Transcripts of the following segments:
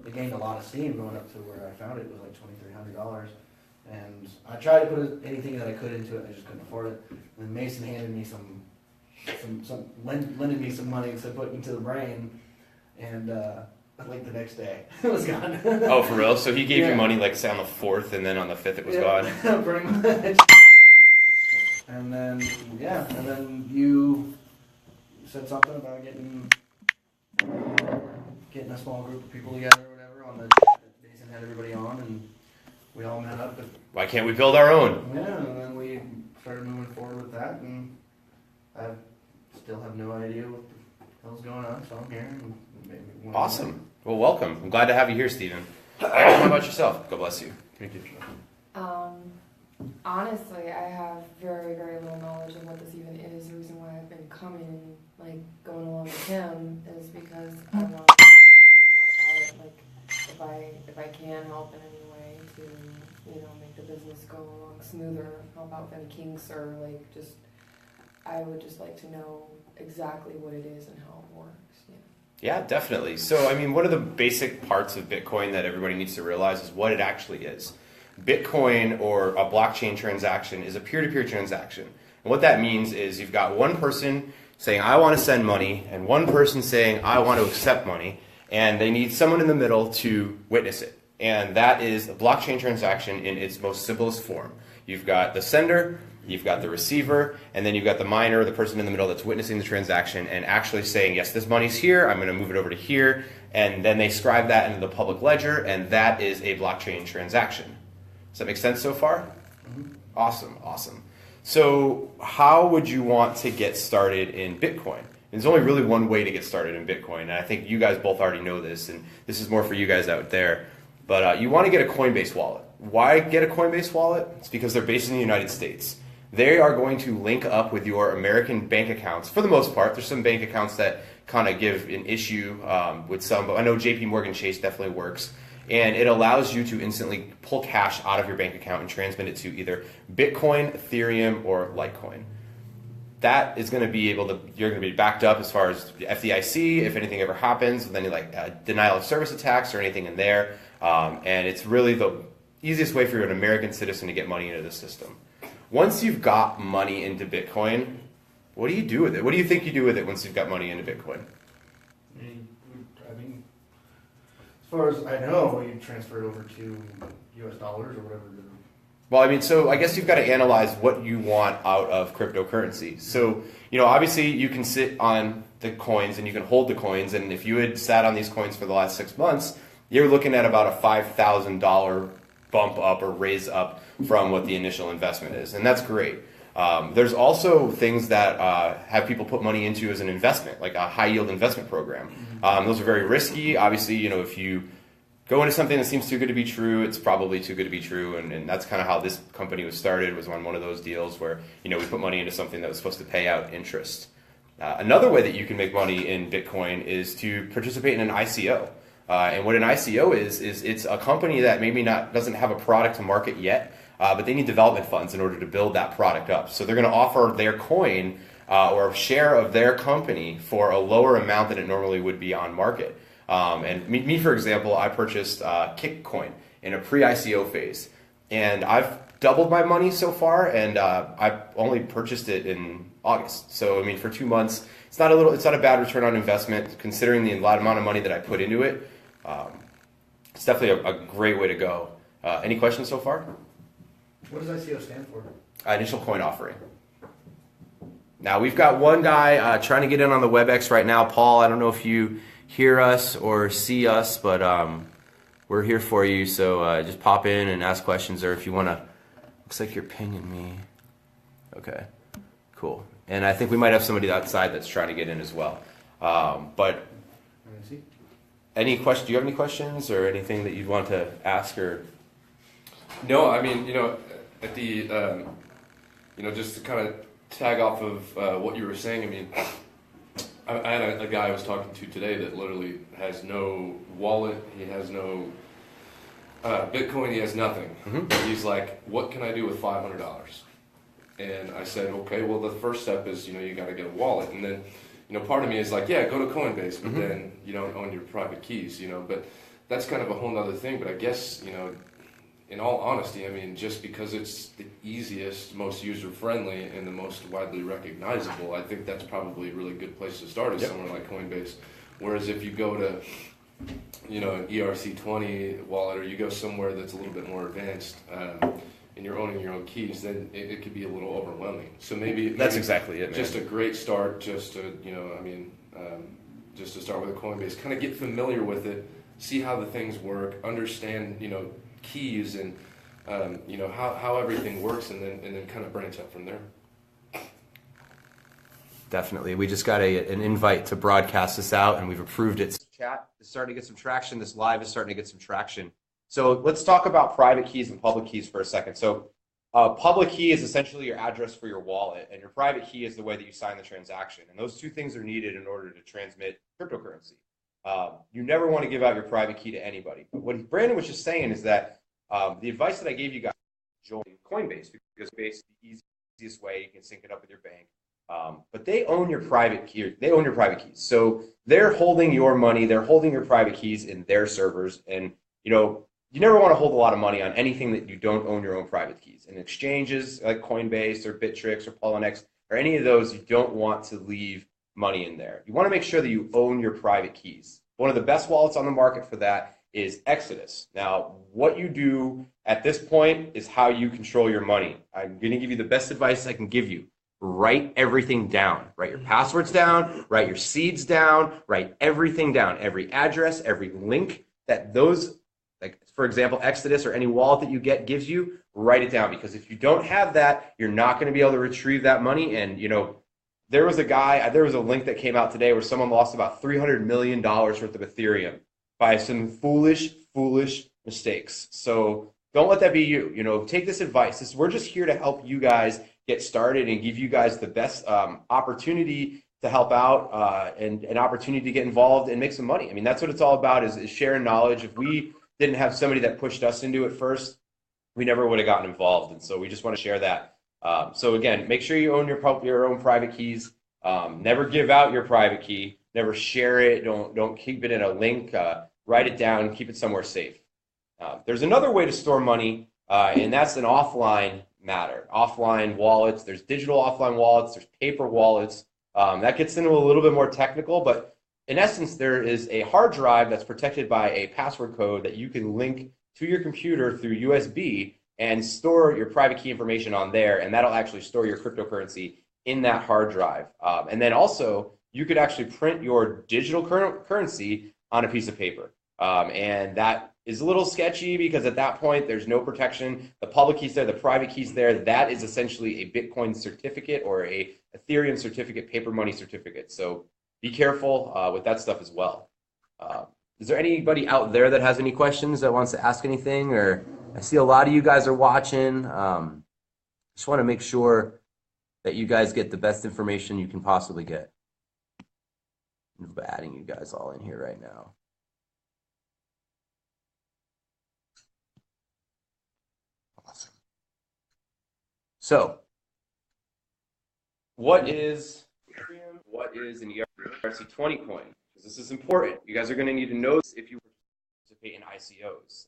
it gained a lot of steam going up to where I found it was like $2,300. And I tried to put anything that I could into it, I just couldn't afford it. And Mason handed me lended me some money to put into the brain, and like the next day it was gone. Oh, for real? So he gave you money like say on the 4th, and then on the 5th it was gone? Pretty much. And then you said something about getting a small group of people together or whatever on the Mason had everybody on, and we all met up. Why can't we build our own? Yeah, and then we started moving forward with that, and I still have no idea what the hell's going on, so I'm here. Awesome. Well, welcome. I'm glad to have you here, Stephen. How about yourself? God bless you. Honestly, I have very, very little knowledge of what this even is. The reason why I've been coming and like going along with him is because I want to know more about it. Like, if I can help in any way to, make the business go along smoother, help out with any kinks or I would just like to know exactly what it is and how it works. Yeah, definitely. So, I mean, one of the basic parts of Bitcoin that everybody needs to realize is what it actually is. Bitcoin, or a blockchain transaction, is a peer-to-peer transaction. And what that means is you've got one person saying, I want to send money, and one person saying, I want to accept money, and they need someone in the middle to witness it. And that is a blockchain transaction in its most simplest form. You've got the sender, you've got the receiver, and then you've got the miner, the person in the middle that's witnessing the transaction and actually saying, yes, this money's here, I'm going to move it over to here, and then they scribe that into the public ledger, and that is a blockchain transaction. Does that make sense so far? Mm-hmm. Awesome. So how would you want to get started in Bitcoin? There's only really one way to get started in Bitcoin, and I think you guys both already know this, and this is more for you guys out there. But you want to get a Coinbase wallet. Why get a Coinbase wallet? It's because they're based in the United States. They are going to link up with your American bank accounts for the most part. There's some bank accounts that kind of give an issue with some, but I know JP Morgan Chase definitely works. And it allows you to instantly pull cash out of your bank account and transmit it to either Bitcoin, Ethereum, or Litecoin. That is going to be you're going to be backed up as far as the FDIC, if anything ever happens, with any denial of service attacks or anything in there. And it's really the easiest way for an American citizen to get money into the system. Once you've got money into Bitcoin, what do you do with it? What do you think you do with it once you've got money into Bitcoin? I mean, as far as I know, you transfer it over to US dollars or whatever. Well, I mean, so I guess you've got to analyze what you want out of cryptocurrency. So, obviously you can sit on the coins and you can hold the coins. And if you had sat on these coins for the last 6 months, you're looking at about a $5,000 bump up or raise up from what the initial investment is. And that's great. There's also things that have people put money into as an investment, like a high yield investment program. Those are very risky. Obviously, if you go into something that seems too good to be true, it's probably too good to be true. And that's kind of how this company was started, was on one of those deals where, we put money into something that was supposed to pay out interest. Another way that you can make money in Bitcoin is to participate in an ICO. And what an ICO is it's a company that maybe doesn't have a product to market yet, but they need development funds in order to build that product up. So they're going to offer their coin or a share of their company for a lower amount than it normally would be on market. And me, for example, I purchased Kickcoin in a pre-ICO phase, and I've doubled my money so far, and I only purchased it in August. So I mean, for 2 months, it's not a bad return on investment considering the amount of money that I put into it. It's definitely a great way to go. Any questions so far? What does ICO stand for? Initial coin offering. Now we've got one guy trying to get in on the WebEx right now. Paul, I don't know if you hear us or see us, but we're here for you. So just pop in and ask questions, or if you want to. Looks like you're pinging me. Okay, cool. And I think we might have somebody outside that's trying to get in as well. But any question? Do you have any questions or anything that you'd want to ask or? No, I mean, at the, just to kind of tag off of what you were saying, I mean, I had a guy I was talking to today that literally has no wallet, he has no Bitcoin, he has nothing. Mm-hmm. He's like, what can I do with $500? And I said, okay, well, the first step is, you got to get a wallet. And then, part of me is like, yeah, go to Coinbase, but then you don't own your private keys, but that's kind of a whole nother thing. But I guess, you know, in all honesty, I mean, just because it's the easiest, most user-friendly, and the most widely recognizable, I think that's probably a really good place to start is somewhere like Coinbase. Whereas if you go to, you know, an ERC20 wallet, or you go somewhere that's a little bit more advanced, and you're owning your own keys, then it could be a little overwhelming. So maybe That's exactly it, man. just a great start, just to, you know, I mean, just to start with a Coinbase, kind of get familiar with it, see how the things work, understand, you know, keys and you know how everything works, and then kind of branch out from there. Definitely. We just got an invite to broadcast this out, and we've approved it. Chat is starting to get some traction. This live is starting to get some traction. So let's talk about private keys and public keys for a second. So public key is essentially your address for your wallet, and your private key is the way that you sign the transaction. And those two things are needed in order to transmit cryptocurrency. You never want to give out your private key to anybody. But what Brandon was just saying is that the advice that I gave you guys, join Coinbase, because Coinbase is the easiest way. You can sync it up with your bank. But they own your private key. They own your private keys. So they're holding your money. They're holding your private keys in their servers. And, you know, you never want to hold a lot of money on anything that you don't own your own private keys. And exchanges like Coinbase or Bittrex or Poloniex or any of those, you don't want to leave money in there. You want to make sure that you own your private keys. One of the best wallets on the market for that is Exodus. Now, what you do at this point is how you control your money. I'm going to give you the best advice I can give you. Write everything down. Write your passwords down, write your seeds down, write everything down. Every address, every link that those, like for example, Exodus or any wallet that you get gives you, write it down. Because if you don't have that, you're not going to be able to retrieve that money. And, you know, there was a link that came out today where someone lost about $300 million worth of Ethereum by some foolish mistakes. So don't let that be you. You know, take this advice. We're just here to help you guys get started and give you guys the best opportunity to help out and an opportunity to get involved and make some money. I mean, that's what it's all about is sharing knowledge. If we didn't have somebody that pushed us into it first, we never would have gotten involved. And so we just want to share that. So again, make sure you own your own private keys. Never give out your private key. Never share it. Don't keep it in a link. Write it down. Keep it somewhere safe. There's another way to store money, and that's an offline matter. Offline wallets. There's digital offline wallets. There's paper wallets. That gets into a little bit more technical, but in essence, there is a hard drive that's protected by a password code that you can link to your computer through USB and store your private key information on there, and that'll actually store your cryptocurrency in that hard drive. And then also, you could actually print your digital currency on a piece of paper. And that is a little sketchy because at that point, there's no protection. The public key's there, the private key's there. That is essentially a Bitcoin certificate or a Ethereum certificate, paper money certificate. So be careful with that stuff as well. Is there anybody out there that has any questions that wants to ask anything? Or I see a lot of you guys are watching. Just want to make sure that you guys get the best information you can possibly get. I'm adding you guys all in here right now. Awesome. So, what is Ethereum? What is an ERC20 coin? Because this is important. You guys are going to need to know this if you participate in ICOs.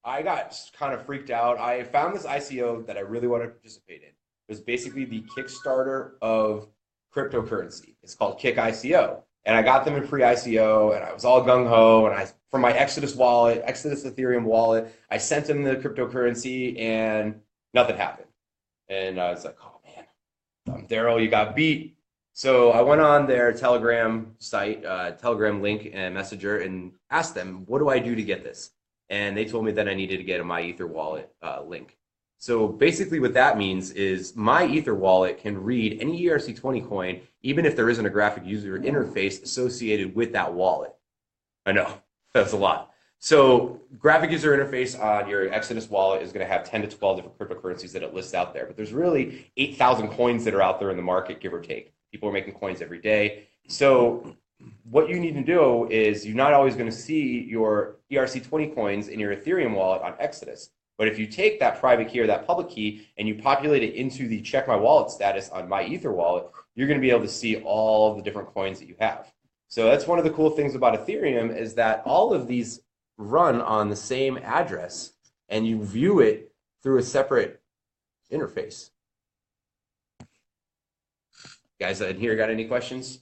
I got kind of freaked out. I found this ICO that I really wanted to participate in. It was basically the Kickstarter of cryptocurrency. It's called Kick ICO. And I got them in pre-ICO, and I was all gung-ho, and from my Exodus wallet, Exodus Ethereum wallet, I sent them the cryptocurrency, and nothing happened. And I was like, oh, man, Daryl, you got beat. So I went on their Telegram site, Telegram link and Messenger, and asked them, what do I do to get this? And they told me that I needed to get a MyEther wallet link. So basically what that means is MyEther wallet can read any ERC20 coin, even if there isn't a graphic user interface associated with that wallet. I know, that's a lot. So graphic user interface on your Exodus wallet is going to have 10 to 12 different cryptocurrencies that it lists out there. But there's really 8,000 coins that are out there in the market, give or take. People are making coins every day. So what you need to do is you're not always going to see your ERC20 coins in your Ethereum wallet on Exodus. But if you take that private key or that public key and you populate it into the check my wallet status on MyEther wallet, you're going to be able to see all of the different coins that you have. So that's one of the cool things about Ethereum is that all of these run on the same address, and you view it through a separate interface. Guys in here got any questions?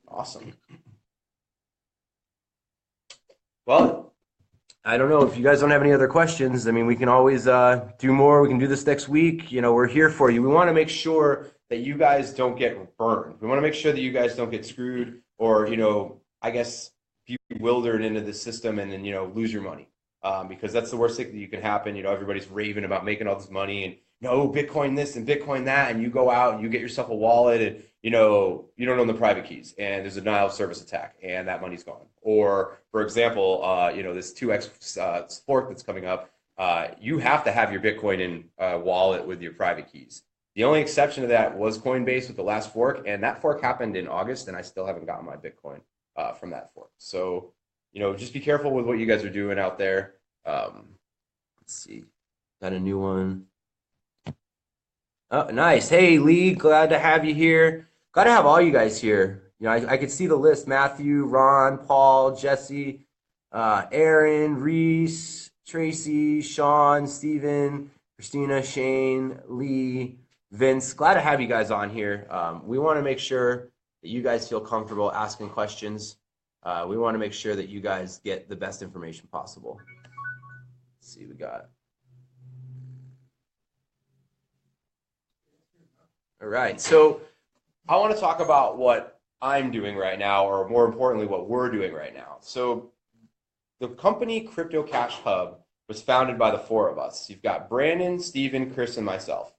Awesome. Well, I don't know if you guys don't have any other questions. I mean, we can always do more. We can do this next week. You know, we're here for you. We want to make sure that you guys don't get burned. We want to make sure that you guys don't get screwed or, you know, I guess bewildered into the system and then, you know, lose your money. Because that's the worst thing that you can happen. You know, everybody's raving about making all this money and, no, Bitcoin this and Bitcoin that, and you go out and you get yourself a wallet and, you know, you don't own the private keys and there's a denial of service attack and that money's gone. Or, for example, you know, this 2x fork that's coming up, you have to have your Bitcoin in wallet with your private keys. The only exception to that was Coinbase with the last fork, and that fork happened in August, and I still haven't gotten my Bitcoin from that fork. So, you know, just be careful with what you guys are doing out there. Let's see, got a new one. Oh, nice. Hey, Lee, glad to have you here. Glad to have all you guys here. You know, I could see the list. Matthew, Ron, Paul, Jesse, Aaron, Reese, Tracy, Sean, Steven, Christina, Shane, Lee, Vince. Glad to have you guys on here. We want to make sure that you guys feel comfortable asking questions. We want to make sure that you guys get the best information possible. Let's see, we got. All right, so I want to talk about what I'm doing right now, or more importantly, what we're doing right now. So the company Crypto Cash Hub was founded by the four of us. You've got Brandon, Steven, Chris, and myself.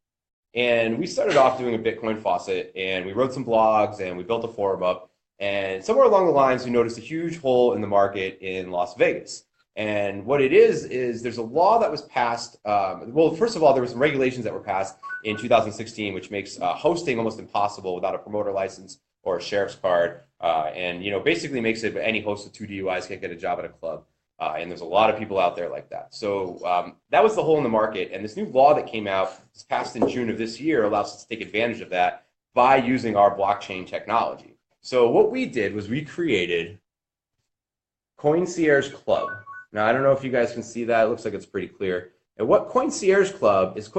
And we started off doing a Bitcoin faucet, and we wrote some blogs, and we built a forum up. And somewhere along the lines, we noticed a huge hole in the market in Las Vegas. And what it is there's a law that was passed. Well, first of all, there were some regulations that were passed in 2016, which makes hosting almost impossible without a promoter license or a sheriff's card. And, you know, basically makes it any host with 2 DUIs can't get a job at a club. And there's a lot of people out there like that. So that was the hole in the market. And this new law that came out, was passed in June of this year, allows us to take advantage of that by using our blockchain technology. So what we did was we created Concierge Club. Now, I don't know if you guys can see that. It looks like it's pretty clear. And what Concierge Club is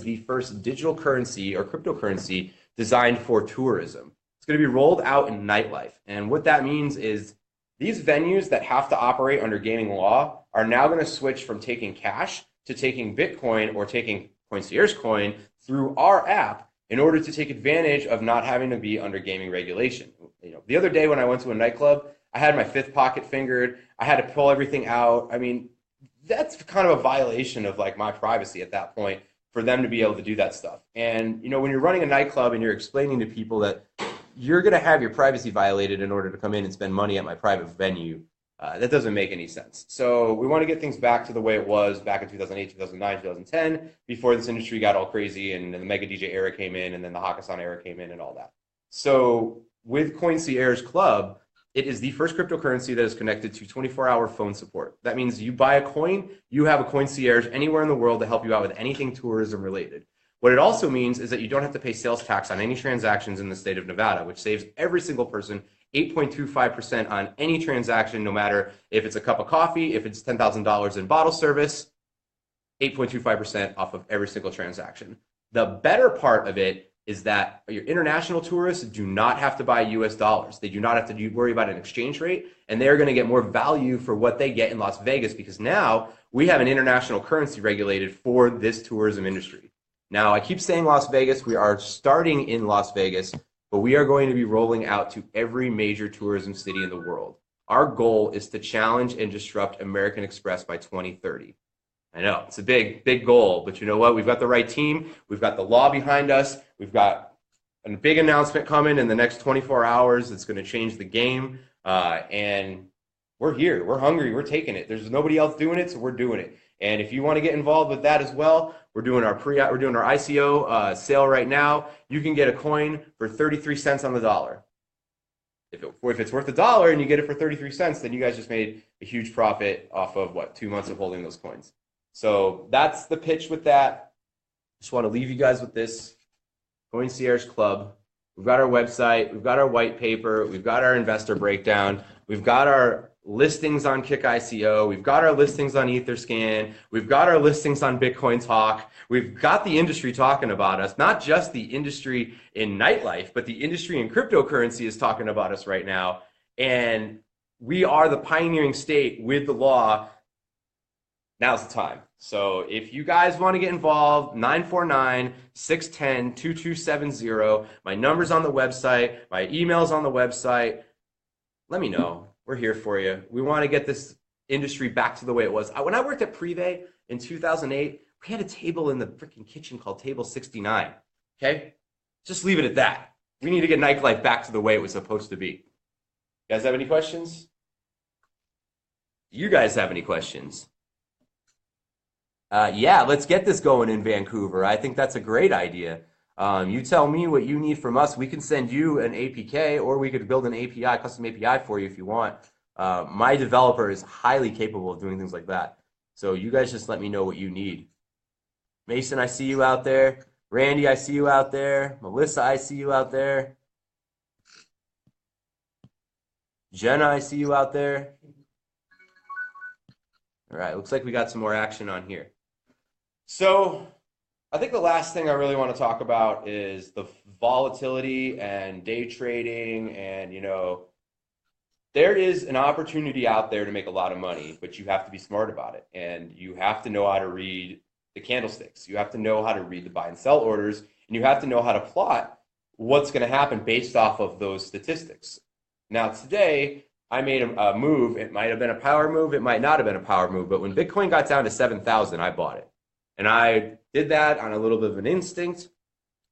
the first digital currency or cryptocurrency designed for tourism. It's going to be rolled out in nightlife. And what that means is these venues that have to operate under gaming law are now going to switch from taking cash to taking Bitcoin or taking Concierge Coin through our app in order to take advantage of not having to be under gaming regulation. You know, the other day when I went to a nightclub, I had my fifth pocket fingered. I had to pull everything out. I mean, that's kind of a violation of like my privacy at that point for them to be able to do that stuff. And, you know, when you're running a nightclub and you're explaining to people that you're going to have your privacy violated in order to come in and spend money at my private venue, that doesn't make any sense. So we want to get things back to the way it was back in 2008, 2009, 2010, before this industry got all crazy and the Mega DJ era came in and then the Hakkasan era came in and all that. So with Concierge Club, it is the first cryptocurrency that is connected to 24-hour phone support. That means you buy a coin, you have a concierge anywhere in the world to help you out with anything tourism related. What it also means is that you don't have to pay sales tax on any transactions in the state of Nevada, which saves every single person 8.25% on any transaction, no matter if it's a cup of coffee, if it's $10,000 in bottle service, 8.25% off of every single transaction. The better part of it is that your international tourists do not have to buy US dollars. They do not have to worry about an exchange rate, and they're going to get more value for what they get in Las Vegas because now we have an international currency regulated for this tourism industry. Now, I keep saying Las Vegas. We are starting in Las Vegas, but we are going to be rolling out to every major tourism city in the world. Our goal is to challenge and disrupt American Express by 2030. I know, it's a big, big goal, but you know what? We've got the right team. We've got the law behind us. We've got a big announcement coming in the next 24 hours that's going to change the game. And we're here. We're hungry. We're taking it. There's nobody else doing it, so we're doing it. And if you want to get involved with that as well, we're doing our ICO sale right now. You can get a coin for 33 cents on the dollar. If it's worth $1 and you get it for 33 cents, then you guys just made a huge profit off of, 2 months of holding those coins. So that's the pitch with that. Just want to leave you guys with this. Concierge Club. We've got our website. We've got our white paper. We've got our investor breakdown. We've got our listings on Kick ICO. We've got our listings on Etherscan. We've got our listings on Bitcoin Talk. We've got the industry talking about us, not just the industry in nightlife, but the industry in cryptocurrency is talking about us right now. And we are the pioneering state with the law. Now's the time. So if you guys want to get involved, 949-610-2270. My number's on the website. My email's on the website. Let me know. We're here for you. We want to get this industry back to the way it was. When I worked at Privé in 2008, we had a table in the freaking kitchen called Table 69. Okay? Just leave it at that. We need to get nightlife back to the way it was supposed to be. You guys have any questions? You guys have any questions? Yeah, let's get this going in Vancouver. I think that's a great idea. You tell me what you need from us. We can send you an APK, or we could build an API, custom API for you if you want. My developer is highly capable of doing things like that. So you guys just let me know what you need. Mason, I see you out there. Randy, I see you out there. Melissa, I see you out there. Jenna, I see you out there. All right, looks like we got some more action on here. So I think the last thing I really want to talk about is the volatility and day trading. And, you know, there is an opportunity out there to make a lot of money, but you have to be smart about it. And you have to know how to read the candlesticks. You have to know how to read the buy and sell orders. And you have to know how to plot what's going to happen based off of those statistics. Now, today, I made a move. It might have been a power move. It might not have been a power move. But when Bitcoin got down to 7,000, I bought it. And I did that on a little bit of an instinct.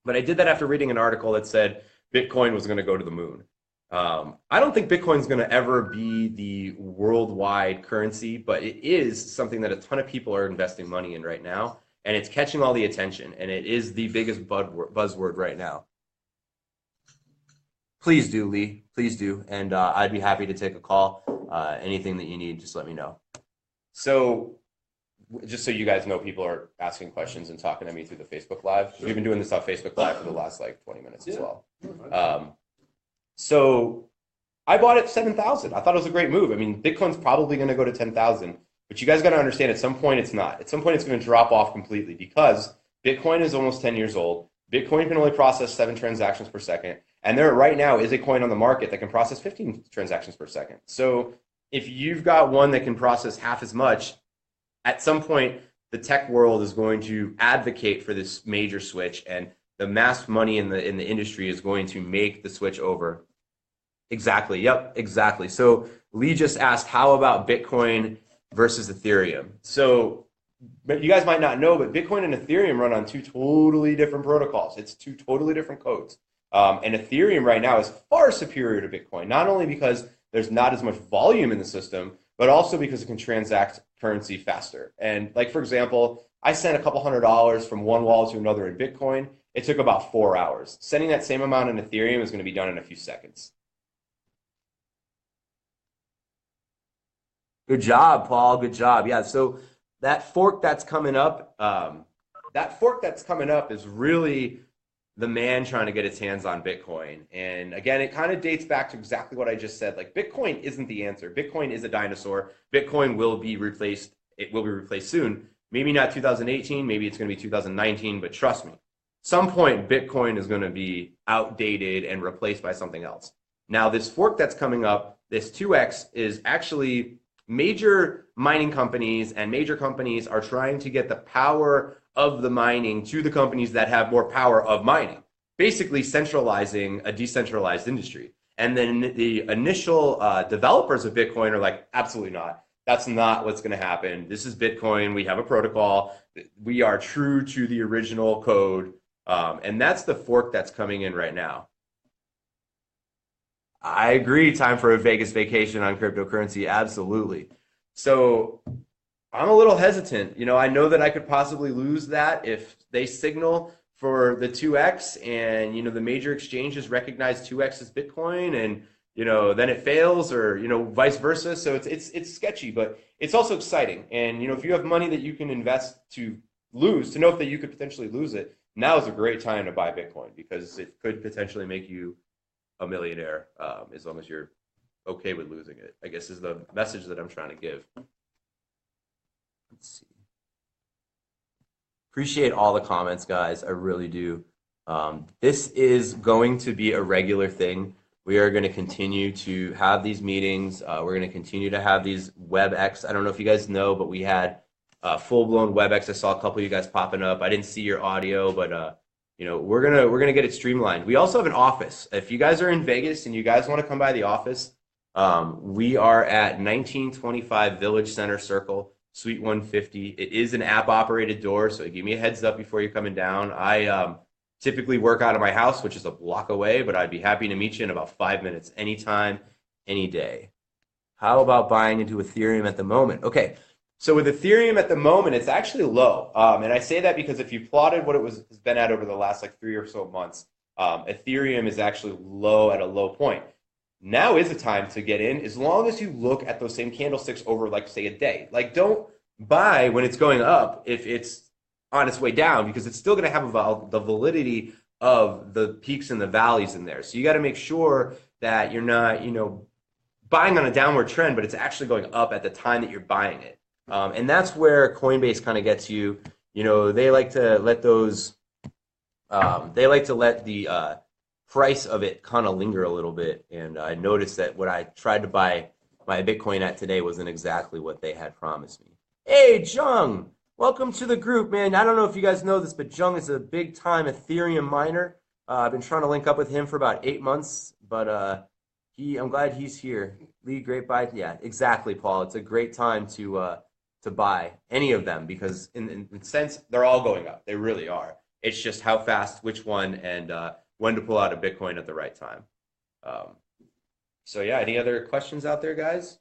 But I did that after reading an article that said Bitcoin was going to go to the moon. I don't think Bitcoin is going to ever be the worldwide currency, but it is something that a ton of people are investing money in right now. And it's catching all the attention. And it is the biggest buzzword right now. Please do, Lee. Please do. And I'd be happy to take a call. Anything that you need, just let me know. So just so you guys know, people are asking questions and talking to me through the Facebook Live. We've been doing this on Facebook Live for the last like 20 minutes as well. So I bought it at 7,000. I thought it was a great move. I mean, Bitcoin's probably going to go to 10,000. But you guys got to understand, at some point it's not. At some point it's going to drop off completely because Bitcoin is almost 10 years old. Bitcoin can only process 7 transactions per second. And there right now is a coin on the market that can process 15 transactions per second. So if you've got one that can process half as much, at some point the tech world is going to advocate for this major switch, and the mass money in the industry is going to make the switch over. Exactly. Yep, exactly. So Lee just asked, how about Bitcoin versus Ethereum? So you guys might not know, but Bitcoin and Ethereum run on 2 totally different protocols. It's 2 totally different codes. And Ethereum right now is far superior to Bitcoin, not only because there's not as much volume in the system, but also because it can transact currency faster. And like, for example, I sent a couple $100 from one wallet to another in Bitcoin. It took about 4 hours. Sending that same amount in Ethereum is going to be done in a few seconds. Good job, Paul. Good job. Yeah. So that fork that's coming up, is really the man trying to get his hands on Bitcoin. And again, it kind of dates back to exactly what I just said. Like, Bitcoin isn't the answer. Bitcoin is a dinosaur. Bitcoin will be replaced. It will be replaced soon. Maybe not 2018. Maybe it's going to be 2019. But trust me, some point Bitcoin is going to be outdated and replaced by something else. Now, this fork that's coming up, this 2x, is actually major mining companies, and major companies are trying to get the power of the mining to the companies that have more power of mining, basically centralizing a decentralized industry. And then the initial developers of Bitcoin are like, absolutely not. That's not what's going to happen. This is Bitcoin. We have a protocol. We are true to the original code. And that's the fork that's coming in right now. I agree. Time for a Vegas vacation on cryptocurrency. Absolutely. So I'm a little hesitant. You know, I know that I could possibly lose that if they signal for the 2x and, you know, the major exchanges recognize 2x as Bitcoin, and, you know, then it fails, or, you know, vice versa. So it's sketchy, but it's also exciting. And, you know, if you have money that you can invest to lose, to know that you could potentially lose it, now is a great time to buy Bitcoin, because it could potentially make you a millionaire, as long as you're okay with losing it, I guess is the message that I'm trying to give. Let's see. Appreciate all the comments, guys. I really do. This is going to be a regular thing. We are going to continue to have these meetings. We're going to continue to have these WebEx. I don't know if you guys know, but we had full-blown WebEx. I saw a couple of you guys popping up. I didn't see your audio, but we're gonna get it streamlined. We also have an office. If you guys are in Vegas and you guys want to come by the office, we are at 1925 Village Center Circle, Suite 150. It is an app-operated door, so give me a heads up before you're coming down. I typically work out of my house, which is a block away, but I'd be happy to meet you in about 5 minutes, anytime, any day. How about buying into Ethereum at the moment? Okay, so with Ethereum at the moment, it's actually low. And I say that because if you plotted what has been at over the last like 3 or so months, Ethereum is actually low at a low point. Now is the time to get in, as long as you look at those same candlesticks over, like, say, a day. Like, don't buy when it's going up if it's on its way down, because it's still going to have the validity of the peaks and the valleys in there. So you got to make sure that you're not, buying on a downward trend, but it's actually going up at the time that you're buying it. And that's where Coinbase kind of gets you. They like to let the price of it kind of linger a little bit. And I noticed that what I tried to buy my Bitcoin at today wasn't exactly what they had promised me. Hey, Jung, welcome to the group, man. I don't know if you guys know this, but Jung is a big-time Ethereum miner. I've been trying to link up with him for about 8 months, but I'm glad he's here. Lee, great buy. Yeah, exactly, Paul. It's a great time to buy any of them, because in a sense, they're all going up. They really are. It's just how fast, which one, and when to pull out a Bitcoin at the right time. So yeah, any other questions out there, guys?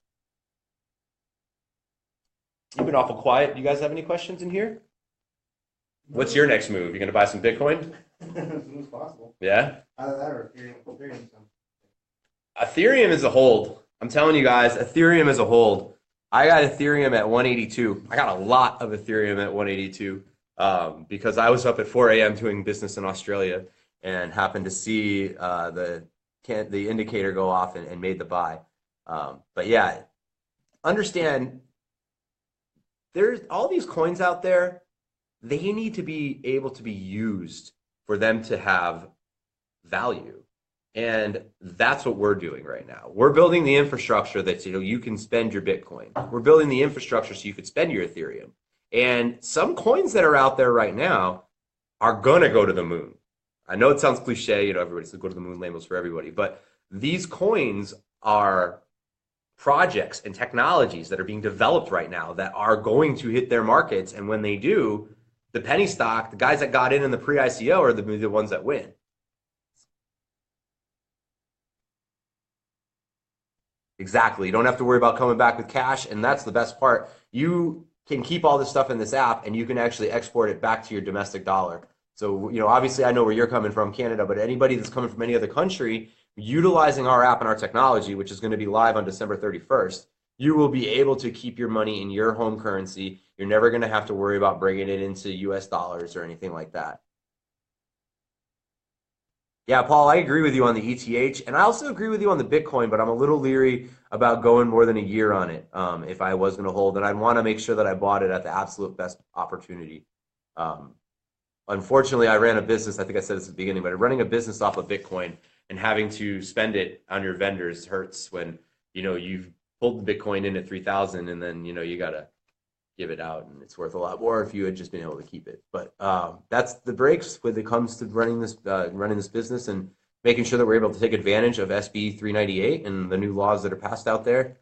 You've been awful quiet. You guys have any questions in here? What's your next move? You gonna buy some Bitcoin? As soon as possible. Yeah? Either that or Ethereum. Ethereum is a hold. I'm telling you guys, Ethereum is a hold. I got Ethereum at 182. I got a lot of Ethereum at 182 because I was up at 4 a.m. doing business in Australia and happened to see the indicator go off and made the buy. But yeah, understand, there's all these coins out there. They need to be able to be used for them to have value. And that's what we're doing right now. We're building the infrastructure that you can spend your Bitcoin. We're building the infrastructure so you could spend your Ethereum. And some coins that are out there right now are gonna go to the moon. I know it sounds cliche, everybody says go to the moon, labels for everybody, but these coins are projects and technologies that are being developed right now that are going to hit their markets. And when they do, the penny stock, the guys that got in the pre-ICO are the ones that win. Exactly. You don't have to worry about coming back with cash, and that's the best part. You can keep all this stuff in this app, and you can actually export it back to your domestic dollar. So, obviously I know where you're coming from, Canada, but anybody that's coming from any other country, utilizing our app and our technology, which is going to be live on December 31st, you will be able to keep your money in your home currency. You're never going to have to worry about bringing it into US dollars or anything like that. Yeah, Paul, I agree with you on the ETH, and I also agree with you on the Bitcoin, but I'm a little leery about going more than a year on it if I was going to hold, and I'd want to make sure that I bought it at the absolute best opportunity. Unfortunately, I ran a business, I think I said this at the beginning, but running a business off of Bitcoin and having to spend it on your vendors hurts when, you've pulled the Bitcoin in at 3,000 and then, you got to give it out, and it's worth a lot more if you had just been able to keep it. But that's the breaks when it comes to running this business and making sure that we're able to take advantage of SB 398 and the new laws that are passed out there.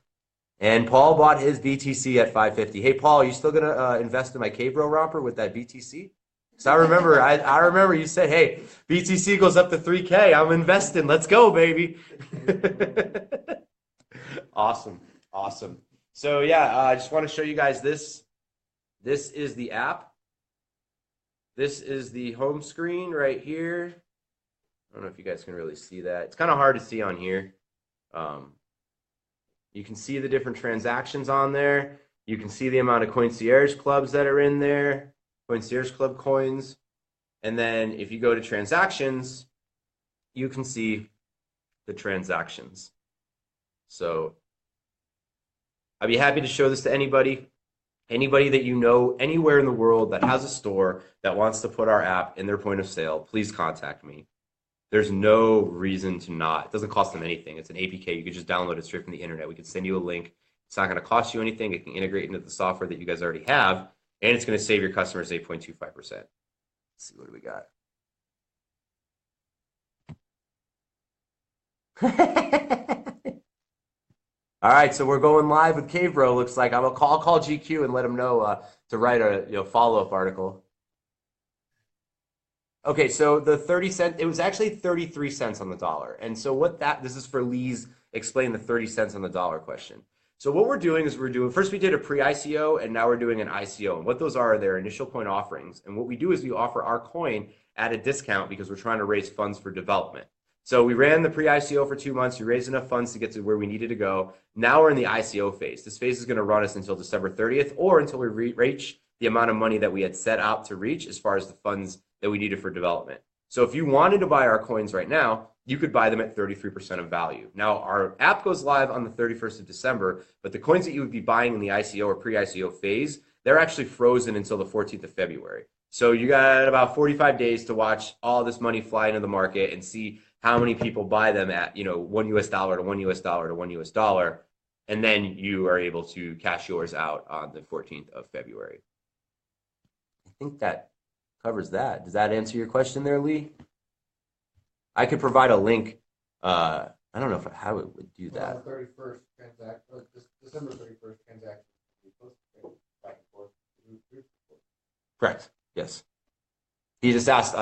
And Paul bought his BTC at 550. Hey, Paul, are you still gonna invest in my K-Bro romper with that BTC? So I remember you said, hey, BTC goes up to 3K. I'm investing. Let's go, baby. Awesome. So yeah, I just want to show you guys this. This is the app. This is the home screen right here. I don't know if you guys can really see that. It's kind of hard to see on here. You can see the different transactions on there. You can see the amount of Concierge clubs that are in there, Concierge club coins. And then if you go to transactions, you can see the transactions. So I'd be happy to show this to anybody. Anybody that you know anywhere in the world that has a store that wants to put our app in their point of sale, please contact me. There's no reason to not. It doesn't cost them anything. It's an APK. You can just download it straight from the internet. We can send you a link. It's not going to cost you anything. It can integrate into the software that you guys already have, and it's going to save your customers 8.25%. Let's see, what do we got? All right, so we're going live with Cave Bro. Looks like I'll call GQ and let him know to write a follow-up article. Okay, so the 30-cent, it was actually 33 cents on the dollar. And so this is for Lee's explain the 30 cents on the dollar question. So what we're doing is first we did a pre-ICO and now we're doing an ICO. And what those are, they're initial coin offerings. And what we do is we offer our coin at a discount because we're trying to raise funds for development. So we ran the pre-ICO for 2 months. We raised enough funds to get to where we needed to go. Now we're in the ICO phase. This phase is going to run us until December 30th or until we reach the amount of money that we had set out to reach as far as the funds that we needed for development. So if you wanted to buy our coins right now, you could buy them at 33% of value. Now, our app goes live on the 31st of December, but the coins that you would be buying in the ICO or pre-ICO phase, they're actually frozen until the 14th of February. So you got about 45 days to watch all this money fly into the market and see how many people buy them at, $1 to $1 to $1 dollar, and then you are able to cash yours out on the 14th of February. I think that covers that. Does that answer your question there, Lee? I could provide a link. I don't know how it would do that. On the 31st transaction, December 31st transaction, back and forth. Correct. Yes. He just asked.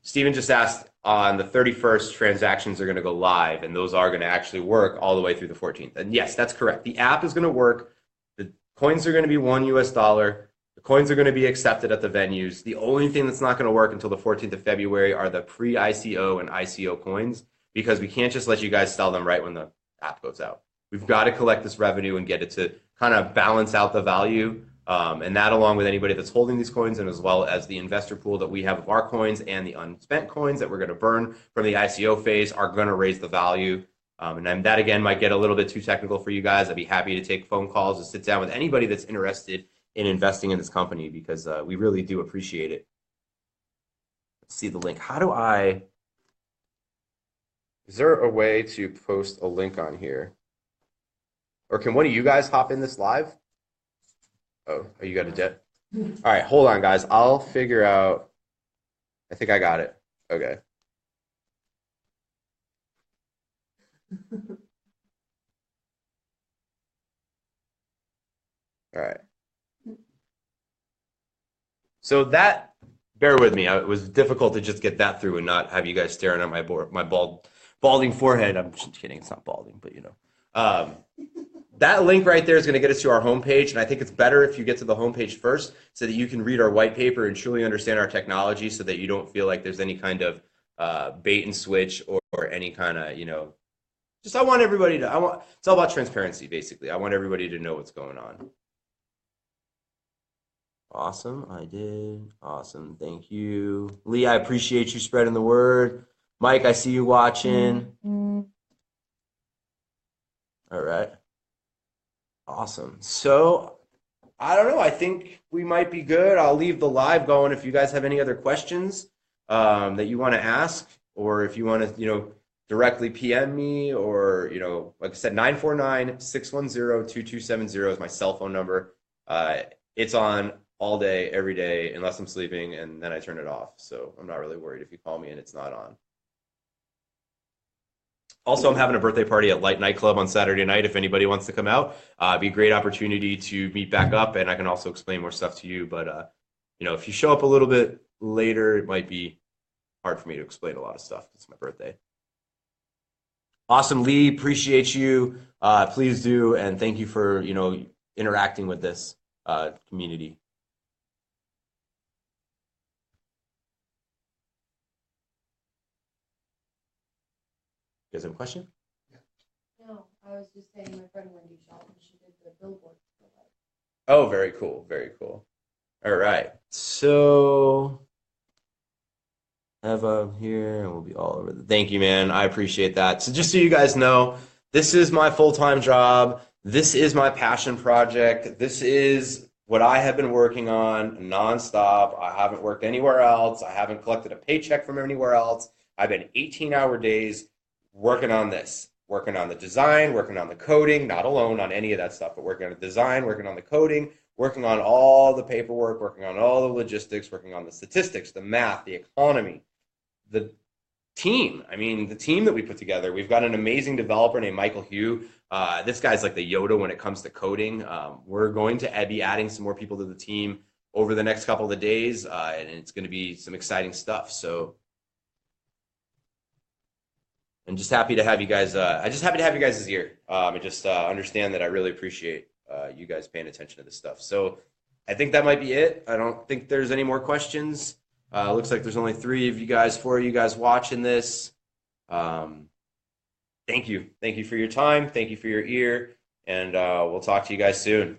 Steven just asked on the 31st transactions are going to go live, and those are going to actually work all the way through the 14th. And yes, that's correct. The app is going to work. The coins are going to be $1 dollar. The coins are going to be accepted at the venues. The only thing that's not going to work until the 14th of February are the pre-ICO and ICO coins, because we can't just let you guys sell them right when the app goes out. We've got to collect this revenue and get it to kind of balance out the value. And that, along with anybody that's holding these coins, and as well as the investor pool that we have of our coins and the unspent coins that we're going to burn from the ICO phase, are going to raise the value. And then that, again, might get a little bit too technical for you guys. I'd be happy to take phone calls and sit down with anybody that's interested in investing in this company, because we really do appreciate it. Let's see the link. Is there a way to post a link on here? Or can one of you guys hop in this live? Oh, you got a jet? All right, hold on, guys. I'll figure out. I think I got it. Okay. All right. So that, bear with me. It was difficult to just get that through and not have you guys staring at my balding forehead. I'm just kidding. It's not balding, but that link right there is going to get us to our homepage, and I think it's better if you get to the homepage first so that you can read our white paper and truly understand our technology, so that you don't feel like there's any kind of bait and switch or any kind of, just I want everybody to, it's all about transparency, basically. I want everybody to know what's going on. Awesome, I did. Awesome, thank you. Lee, I appreciate you spreading the word. Mike, I see you watching. All right. Awesome. So, I don't know. I think we might be good. I'll leave the live going if you guys have any other questions that you want to ask, or if you want to, directly PM me, or, like I said, 949-610-2270 is my cell phone number. It's on all day, every day, unless I'm sleeping, and then I turn it off. So I'm not really worried if you call me and it's not on. Also, I'm having a birthday party at Light Nightclub on Saturday night. If anybody wants to come out, it'd be a great opportunity to meet back up, and I can also explain more stuff to you. But, if you show up a little bit later, it might be hard for me to explain a lot of stuff. It's my birthday. Awesome, Lee. Appreciate you. Please do, and thank you for, interacting with this community. You guys have a question? No, I was just saying my friend Wendy shot and she did the billboard for that. Oh, very cool. Very cool. All right. So have here, and we'll be all over. Thank you, man. I appreciate that. So just so you guys know, this is my full-time job. This is my passion project. This is what I have been working on nonstop. I haven't worked anywhere else. I haven't collected a paycheck from anywhere else. I've been 18-hour days working on this, working on the design, working on the coding, not alone on any of that stuff, but working on the design, working on the coding, working on all the paperwork, working on all the logistics, working on the statistics, the math, the economy, the team. I mean, the team that we put together. We've got an amazing developer named Michael Hugh. This guy's like the Yoda when it comes to coding. We're going to be adding some more people to the team over the next couple of days, and it's going to be some exciting stuff. So I'm just happy to have you guys. I'm just happy to have you guys this year. I just understand that I really appreciate you guys paying attention to this stuff. So I think that might be it. I don't think there's any more questions. Looks like there's only 4 of you guys watching this. Thank you. Thank you for your time. Thank you for your ear. And we'll talk to you guys soon.